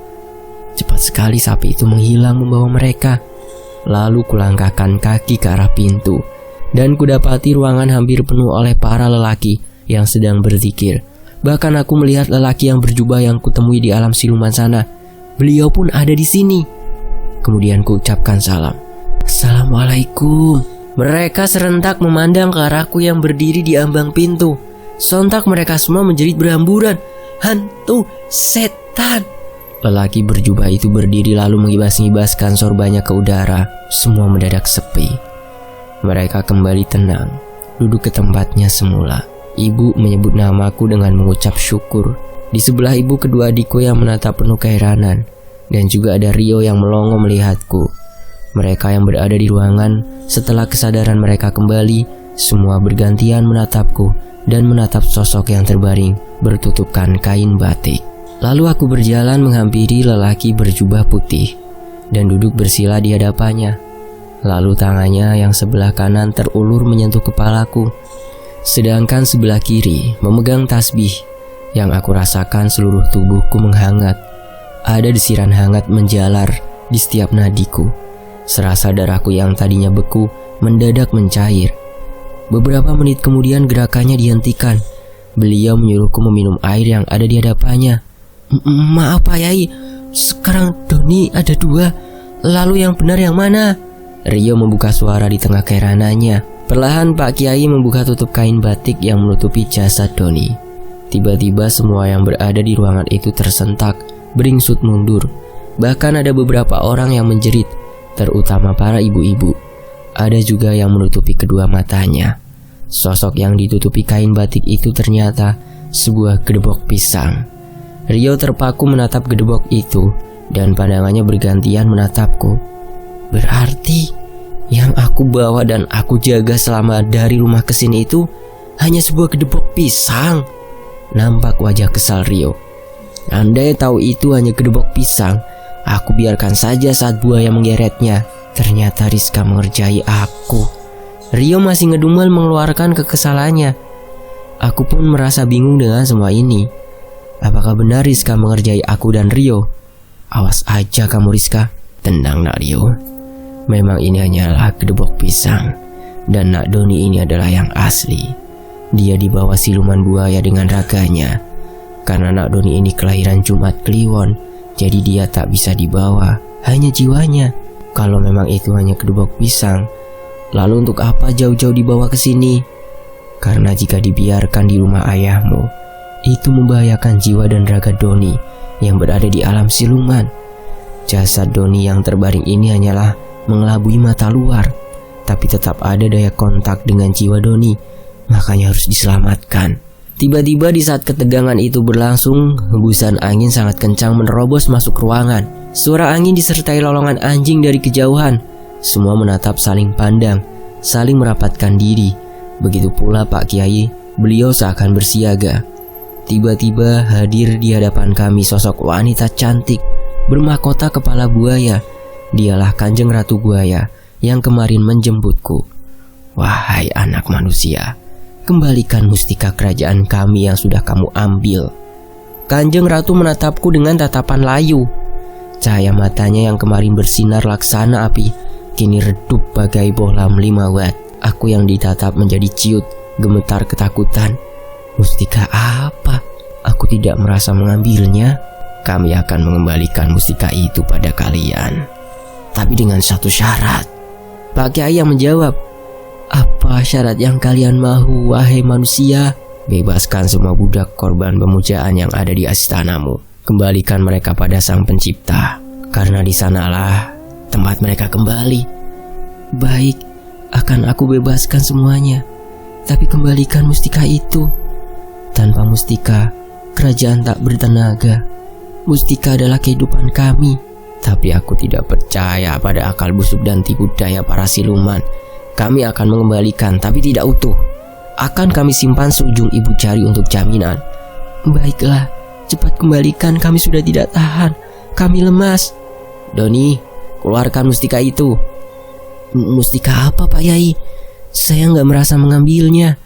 Cepat sekali sapi itu menghilang membawa mereka. Lalu kulangkahkan kaki ke arah pintu, dan kudapati ruangan hampir penuh oleh para lelaki yang sedang berzikir. Bahkan aku melihat lelaki yang berjubah yang kutemui di alam siluman sana. Beliau pun ada di sini. Kemudian kuucapkan salam. Assalamualaikum. Mereka serentak memandang ke arahku yang berdiri di ambang pintu. Sontak mereka semua menjerit berhamburan. Hantu, setan. Lelaki berjubah itu berdiri lalu mengibas-ngibaskan sorbannya ke udara. Semua mendadak sepi. Mereka kembali tenang, duduk ke tempatnya semula. Ibu menyebut namaku dengan mengucap syukur. Di sebelah ibu kedua adikku yang menatap penuh keheranan. Dan juga ada Rio yang melongo melihatku. Mereka yang berada di ruangan setelah kesadaran mereka kembali, semua bergantian menatapku dan menatap sosok yang terbaring bertutupkan kain batik. Lalu aku berjalan menghampiri lelaki berjubah putih dan duduk bersila di hadapannya. Lalu tangannya yang sebelah kanan terulur menyentuh kepalaku, sedangkan sebelah kiri memegang tasbih yang aku rasakan seluruh tubuhku menghangat. Ada desiran hangat menjalar di setiap nadiku. Serasa darahku yang tadinya beku mendadak mencair. Beberapa menit kemudian gerakannya dihentikan. Beliau menyuruhku meminum air yang ada di hadapannya. Maaf Pak Yai, sekarang Doni ada 2. Lalu yang benar yang mana? Rio membuka suara di tengah keheranannya. Perlahan Pak Kiai membuka tutup kain batik yang menutupi jasad Doni. Tiba-tiba semua yang berada di ruangan itu tersentak, beringsut mundur. Bahkan ada beberapa orang yang menjerit, terutama para ibu-ibu. Ada juga yang menutupi kedua matanya. Sosok yang ditutupi kain batik itu ternyata sebuah gedebok pisang. Rio terpaku menatap gedebok itu dan pandangannya bergantian menatapku. Berarti yang aku bawa dan aku jaga selama dari rumah ke sini itu hanya sebuah gedebok pisang. Nampak wajah kesal Rio. Andai tahu itu hanya gedebok pisang, aku biarkan saja saat buaya menggeretnya. Ternyata Rizka mengerjai aku. Rio masih ngedumel mengeluarkan kekesalannya. Aku pun merasa bingung dengan semua ini. Apakah benar Rizka mengerjai aku dan Rio? Awas aja kamu Rizka. Tenang nak Rio. Memang ini hanyalah gedebok pisang. Dan nak Doni ini adalah yang asli. Dia dibawa siluman buaya dengan raganya. Karena nak Doni ini kelahiran Jumat Kliwon, jadi dia tak bisa dibawa, hanya jiwanya. Kalau memang itu hanya gedebok pisang, lalu untuk apa jauh-jauh dibawa ke sini? Karena jika dibiarkan di rumah ayahmu, itu membahayakan jiwa dan raga Doni yang berada di alam siluman. Jasad Doni yang terbaring ini hanyalah mengelabui mata luar, tapi tetap ada daya kontak dengan jiwa Doni, makanya harus diselamatkan. Tiba-tiba di saat ketegangan itu berlangsung, hembusan angin sangat kencang menerobos masuk ruangan. Suara angin disertai lolongan anjing dari kejauhan. Semua menatap saling pandang, saling merapatkan diri. Begitu pula Pak Kiai, beliau seakan bersiaga. Tiba-tiba hadir di hadapan kami sosok wanita cantik bermahkota kepala buaya. Dialah Kanjeng Ratu Buaya yang kemarin menjemputku. Wahai anak manusia, kembalikan mustika kerajaan kami yang sudah kamu ambil. Kanjeng Ratu menatapku dengan tatapan layu. Cahaya matanya yang kemarin bersinar laksana api kini redup bagai bohlam 5 watt. Aku yang ditatap menjadi ciut, gemetar ketakutan. Mustika apa? Aku tidak merasa mengambilnya. Kami akan mengembalikan mustika itu pada kalian, tapi dengan satu syarat. Pak Kiai yang menjawab. Apa syarat yang kalian mahu, wahai manusia? Bebaskan semua budak korban pemujaan yang ada di istanamu. Kembalikan mereka pada Sang Pencipta, karena di sanalah tempat mereka kembali. Baik, akan aku bebaskan semuanya, tapi kembalikan mustika itu. Tanpa mustika, kerajaan tak bertenaga. Mustika adalah kehidupan kami. Tapi aku tidak percaya pada akal busuk dan tipu daya para siluman. Kami akan mengembalikan, tapi tidak utuh. Akan kami simpan seujung ibu jari untuk jaminan. Baiklah, cepat kembalikan, kami sudah tidak tahan. Kami lemas. Doni, keluarkan mustika itu. Mustika apa Pak Yai? Saya nggak merasa mengambilnya.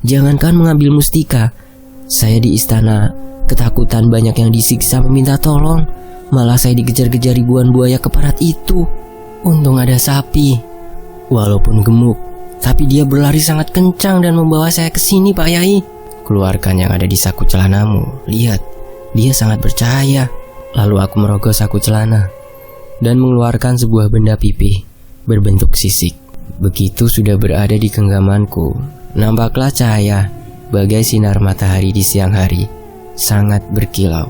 Jangankan mengambil mustika, saya di istana ketakutan banyak yang disiksa meminta tolong. Malah saya dikejar-kejar ribuan buaya keparat itu. Untung ada sapi. Walaupun gemuk, tapi dia berlari sangat kencang dan membawa saya ke sini Pak Yai. Keluarkan yang ada di saku celanamu. Lihat, dia sangat percaya. Lalu aku merogoh saku celana dan mengeluarkan sebuah benda pipih berbentuk sisik. Begitu sudah berada di genggamanku, nampaklah cahaya bagai sinar matahari di siang hari, sangat berkilau.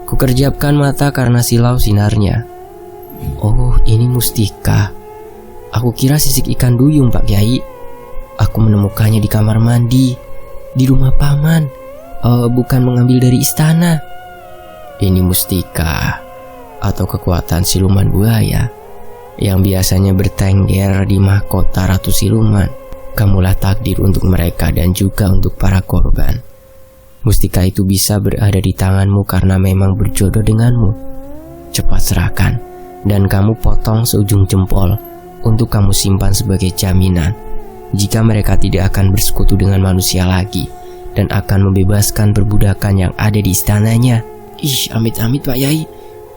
Kukerjapkan mata karena silau sinarnya. Oh, ini mustika. Aku kira sisik ikan duyung Pak Kiai. Aku menemukannya di kamar mandi, di rumah paman. Bukan mengambil dari istana. Ini mustika atau kekuatan siluman buaya yang biasanya bertengger di mahkota Ratu Siluman. Kamulah takdir untuk mereka dan juga untuk para korban. Mustika itu bisa berada di tanganmu karena memang berjodoh denganmu. Cepat serahkan, dan kamu potong seujung jempol untuk kamu simpan sebagai jaminan jika mereka tidak akan bersekutu dengan manusia lagi dan akan membebaskan perbudakan yang ada di istananya. Ih, amit-amit Pak Yai.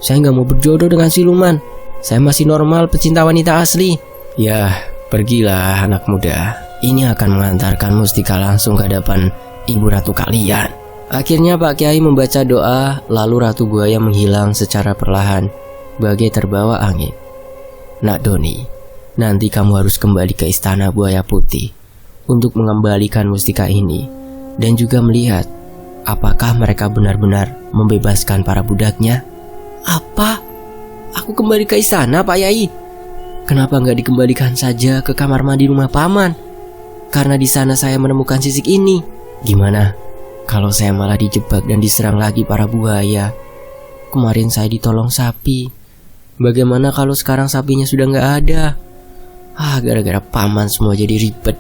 Saya nggak mau berjodoh dengan siluman. Saya masih normal, pecinta wanita asli. Ya, pergilah anak muda. Ini akan mengantarkan mustika langsung ke hadapan ibu ratu kalian. Akhirnya Pak Kiai membaca doa, lalu Ratu Buaya menghilang secara perlahan, bagai terbawa angin. Nak Doni, nanti kamu harus kembali ke istana Buaya Putih untuk mengembalikan mustika ini dan juga melihat apakah mereka benar-benar membebaskan para budaknya. Apa? Aku kembali ke istana, Pak Yai? Kenapa nggak dikembalikan saja ke kamar mandi rumah paman? Karena di sana saya menemukan sisik ini. Gimana kalau saya malah dijebak dan diserang lagi para buaya? Kemarin saya ditolong sapi. Bagaimana kalau sekarang sapinya sudah nggak ada? Gara-gara paman semua jadi ribet.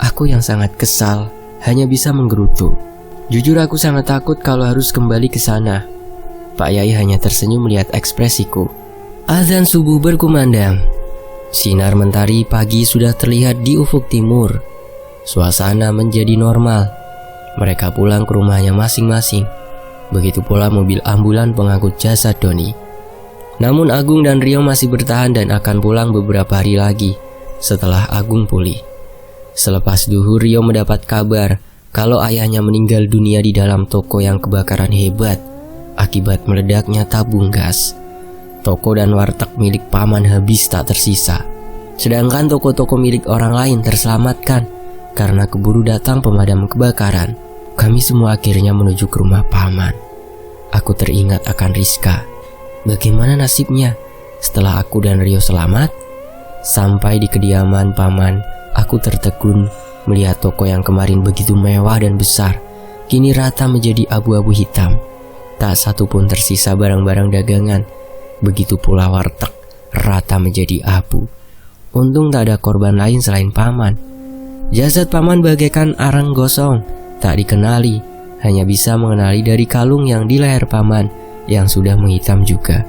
Aku yang sangat kesal hanya bisa menggerutu. Jujur aku sangat takut kalau harus kembali ke sana. Pak Yai hanya tersenyum melihat ekspresiku. Azan subuh berkumandang. Sinar mentari pagi sudah terlihat di ufuk timur. Suasana menjadi normal. Mereka pulang ke rumahnya masing-masing. Begitu pula mobil ambulan pengangkut jasad Doni. Namun Agung dan Rio masih bertahan dan akan pulang beberapa hari lagi setelah Agung pulih. Selepas duhur, Rio mendapat kabar kalau ayahnya meninggal dunia di dalam toko yang kebakaran hebat akibat meledaknya tabung gas. Toko dan warteg milik paman habis tak tersisa. Sedangkan toko-toko milik orang lain terselamatkan karena keburu datang pemadam kebakaran. Kami semua akhirnya menuju ke rumah paman. Aku teringat akan Rizka. Bagaimana nasibnya setelah aku dan Rio selamat? Sampai di kediaman paman, aku tertegun melihat toko yang kemarin begitu mewah dan besar kini rata menjadi abu-abu hitam. Tak satu pun tersisa barang-barang dagangan. Begitu pula warteg rata menjadi abu. Untung tak ada korban lain selain paman. Jasad paman bagaikan arang gosong, tak dikenali, hanya bisa mengenali dari kalung yang di leher paman yang sudah menghitam juga.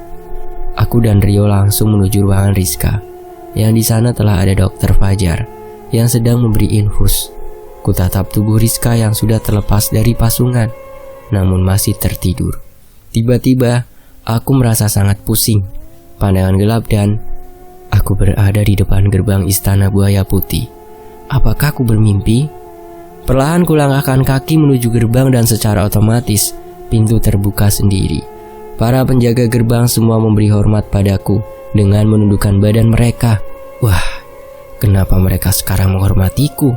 Aku dan Rio langsung menuju ruangan Rizka, yang di sana telah ada dokter Fajar yang sedang memberi infus. Kutatap tubuh Rizka yang sudah terlepas dari pasungan, namun masih tertidur. Tiba-tiba, aku merasa sangat pusing. Pandangan gelap dan aku berada di depan gerbang istana Buaya Putih. Apakah aku bermimpi? Perlahan kulangkahkan kaki menuju gerbang dan secara otomatis pintu terbuka sendiri. Para penjaga gerbang semua memberi hormat padaku dengan menundukkan badan mereka. Wah, kenapa mereka sekarang menghormatiku?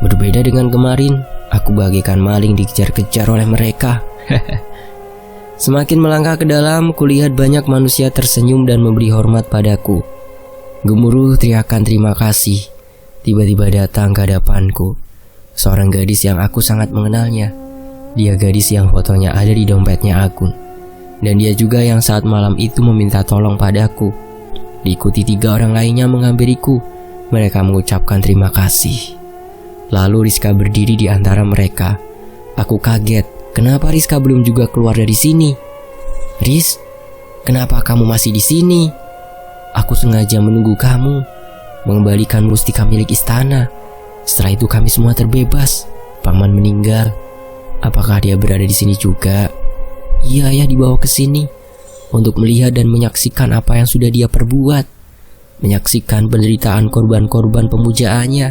Berbeda dengan kemarin, aku bagaikan maling dikejar-kejar oleh mereka. Semakin melangkah ke dalam, kulihat banyak manusia tersenyum dan memberi hormat padaku. Gemuruh teriakan terima kasih tiba-tiba datang ke hadapanku. Seorang gadis yang aku sangat mengenalnya. Dia gadis yang fotonya ada di dompetnya Agung. Dan dia juga yang saat malam itu meminta tolong padaku. Diikuti 3 orang lainnya menghampiriku. Mereka mengucapkan terima kasih. Lalu Rizka berdiri di antara mereka. Aku kaget. Kenapa Rizka belum juga keluar dari sini? Riz, kenapa kamu masih di sini? Aku sengaja menunggu kamu mengembalikan mustika milik istana. Setelah itu kami semua terbebas. Paman meninggal. Apakah dia berada di sini juga? Iya, ya, dibawa ke sini untuk melihat dan menyaksikan apa yang sudah dia perbuat. Menyaksikan penderitaan korban-korban pemujaannya.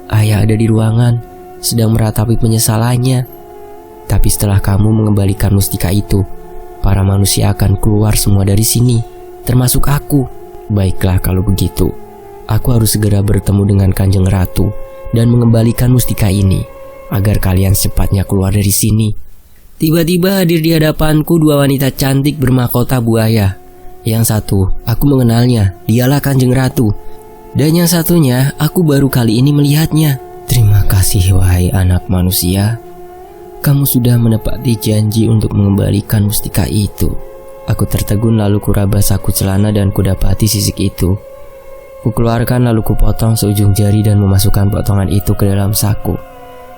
Ayah ada di ruangan sedang meratapi penyesalannya. Tapi setelah kamu mengembalikan mustika itu, para manusia akan keluar semua dari sini, termasuk aku. Baiklah kalau begitu, aku harus segera bertemu dengan Kanjeng Ratu dan mengembalikan mustika ini, agar kalian secepatnya keluar dari sini. Tiba-tiba hadir di hadapanku 2 wanita cantik bermahkota buaya. Yang satu, aku mengenalnya, dialah Kanjeng Ratu. Dan yang satunya, aku baru kali ini melihatnya. Terima kasih wahai anak manusia. Kamu sudah menepati janji untuk mengembalikan mustika itu. Aku tertegun lalu kuraba saku celana dan kudapati sisik itu. Kukeluarkan lalu kupotong seujung jari dan memasukkan potongan itu ke dalam saku.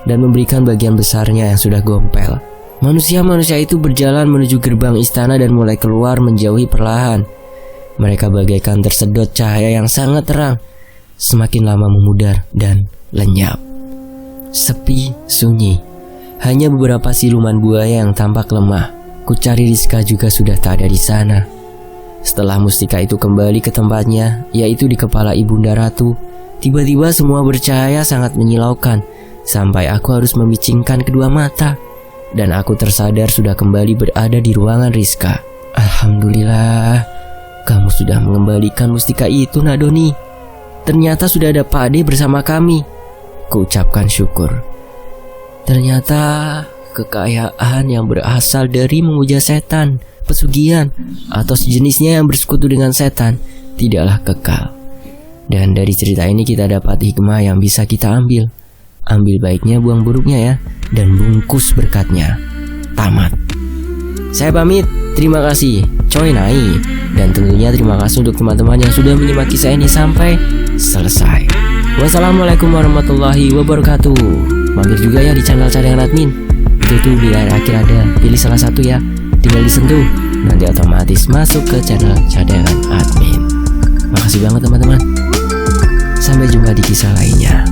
dan memberikan bagian besarnya yang sudah gompel. Manusia-manusia itu berjalan menuju gerbang istana dan mulai keluar menjauhi perlahan. Mereka bagaikan tersedot cahaya yang sangat terang, semakin lama memudar dan lenyap. Sepi, sunyi. Hanya beberapa siluman buaya yang tampak lemah. Kucari Rizka juga sudah tak ada di sana. Setelah mustika itu kembali ke tempatnya, yaitu di kepala Ibunda Ratu, tiba-tiba semua bercahaya sangat menyilaukan, sampai aku harus memicingkan kedua mata. Dan aku tersadar sudah kembali berada di ruangan Rizka. Alhamdulillah, kamu sudah mengembalikan mustika itu, Nak Doni. Ternyata sudah ada Pak Ade bersama kami. Kuucapkan syukur. Ternyata kekayaan yang berasal dari memuja setan, pesugihan, atau sejenisnya yang bersekutu dengan setan tidaklah kekal. Dan dari cerita ini kita dapat hikmah yang bisa kita ambil. Ambil baiknya, buang buruknya ya, dan bungkus berkatnya. Tamat. Saya pamit, terima kasih, Choi Nai. Dan tentunya terima kasih untuk teman-teman yang sudah menyimak kisah ini sampai selesai. Wassalamualaikum warahmatullahi wabarakatuh. Mampir juga ya di channel Cadangan Admin. Itu tuh di akhir ada, pilih salah satu ya, tinggal disentuh, nanti otomatis masuk ke channel Cadangan Admin. Makasih banget teman-teman. Sampai jumpa di kisah lainnya.